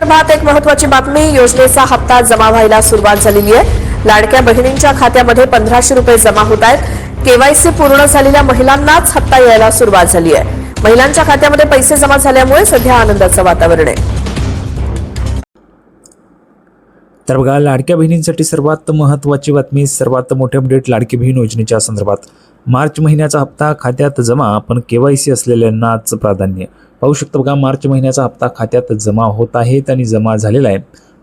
संदर्भात एक महत्त्वाची बातमी. योजनेचा हप्ता जमा व्हायला सुरुवात झालेली आहे. लाडक्या बहिणींच्या खात्यामध्ये 1500 रुपये जमा होत आहेत. केवायसी पूर्ण झालेल्या महिलांनाच हप्ता यायला सुरुवात झाली आहे. महिलांच्या खात्यामध्ये पैसे जमा झाल्यामुळे सध्या आनंदाचं वातावरण आहे. तर बघा, लाडक्या बहिणींसाठी सर्वात महत्त्वाची बातमी, सर्वात मोठे अपडेट लाडकी बहीण योजनेच्या संदर्भात. मार्च महिन्याचा हप्ता खात्यात जमा, पण केवायसी असलेल्यांनाच प्राधान्य. पाहू शकता बघा, मार्च महिन्याचा हप्ता खात्यात जमा होत आहेत आणि जमा झालेला आहे,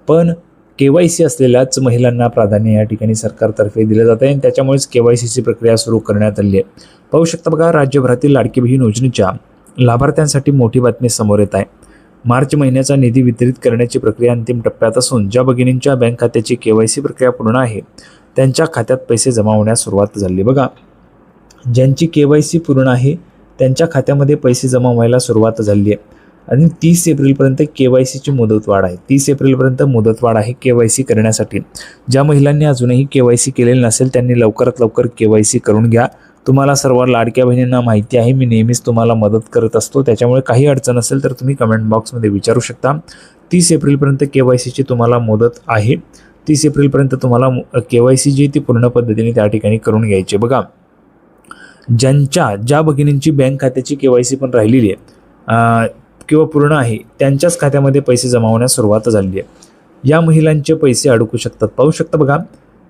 पण केवायसी असलेल्याच महिलांना प्राधान्य या ठिकाणी सरकारतर्फे दिले जात आहे आणि त्याच्यामुळेच केवायसीची प्रक्रिया सुरू करण्यात आली आहे. पाहू शकता बघा, राज्यभरातील लाडकी बहीण योजनेच्या लाभार्थ्यांसाठी मोठी बातमी समोर येत आहे. मार्च महिन्याचा निधी वितरित करण्याची प्रक्रिया अंतिम टप्प्यात असून ज्या भगिनींच्या बँक खात्याची केवायसी प्रक्रिया पूर्ण आहे त्यांच्या खात्यात पैसे जमा होण्यास सुरुवात झाली. बघा, ज्यांची केवायसी पूर्ण आहे त्यांच्या खात्यामध्ये पैसे जमा व्हायला सुरुवात झाली आहे आणि 30 एप्रिलपर्यंत केवायसीची मुदतवाढ आहे. 30 एप्रिलपर्यंत मुदतवाढ आहे केवायसी करण्यासाठी. ज्या महिलांनी अजूनही केवायसी केलेली नसेल त्यांनी लवकरात लवकर केवायसी करून घ्या. तुम्हाला सर्व लाडक्या बहिणींना माहिती आहे, मी नेहमीच तुम्हाला मदत करत असतो, त्याच्यामुळे काही अडचण असेल तर तुम्ही कमेंट बॉक्समध्ये विचारू शकता. 30 एप्रिलपर्यंत केवायसीची तुम्हाला मुदत आहे. 30 एप्रिलपर्यंत तुम्हाला केवायसी जी ती पूर्ण पद्धतीने त्या ठिकाणी करून घ्यायची. बघा, ज्या भगिनींची बँक खात्याची केवायसी पण राहिलेली आहे किंवा पूर्ण आहे त्यांच्याच खात्यामध्ये पैसे जमा होण्यास सुरुवात झाली आहे. या महिलांचे पैसे अडकू शकतात. पाहू शकता बघा,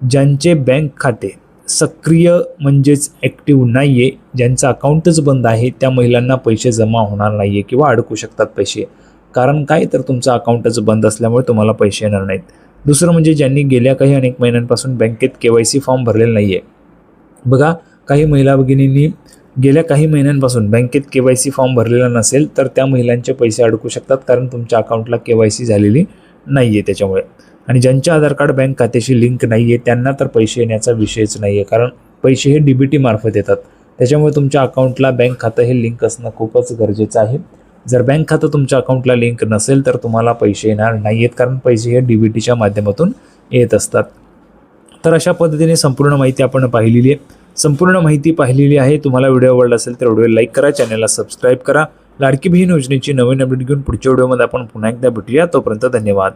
ज्यांचे बँक खाते सक्रिय म्हणजेच ॲक्टिव्ह नाही आहे, ज्यांचं अकाउंटच बंद आहे, त्या महिलांना पैसे जमा होणार नाही आहे किंवा अडकू शकतात पैसे. कारण काय, तर तुमचं अकाउंटच बंद असल्यामुळे तुम्हाला पैसे येणार नाहीत. दुसरं म्हणजे ज्यांनी गेल्या काही अनेक महिन्यांपासून बँकेत केवायसी फॉर्म भरलेला नाही आहे. बघा, काही महिला भगिनींनी गेल्या काही महिन्यांपासून बँकेत केवायसी फॉर्म भरलेला नसेल तर त्या महिलांचे पैसे अडकू शकतात, कारण तुमच्या अकाउंटला केवायसी झालेली नाही आहे त्याच्यामुळे. आणि ज्यांचे आधार कार्ड बँक खात्याशी लिंक नाही आहे त्यांना तर पैसे येण्याचा विषयच नाही आहे, कारण पैसे हे DBT मार्फत येतात. त्याच्यामुळे तुमच्या अकाउंटला बँक खातं हे लिंक असणं खूपच गरजेचं आहे. जर बँक खातं तुमच्या अकाउंटला लिंक नसेल तर तुम्हाला पैसे येणार नाही आहेत, कारण पैसे हे DBTच्या माध्यमातून येत असतात. तर अशा पद्धतीने संपूर्ण माहिती आपण पाहिलेली आहे. संपूर्ण माहिती पाहिलेली आहे. तुम्हाला व्हिडिओ आवडला असेल तर व्हिडिओ लाईक करा, चॅनलला सबस्क्राईब करा. लाडकी बहीण योजनेची नवीन अपडेट घेऊन पुढच्या व्हिडिओमध्ये आपण पुन्हा एकदा भेटूया. तोपर्यंत धन्यवाद.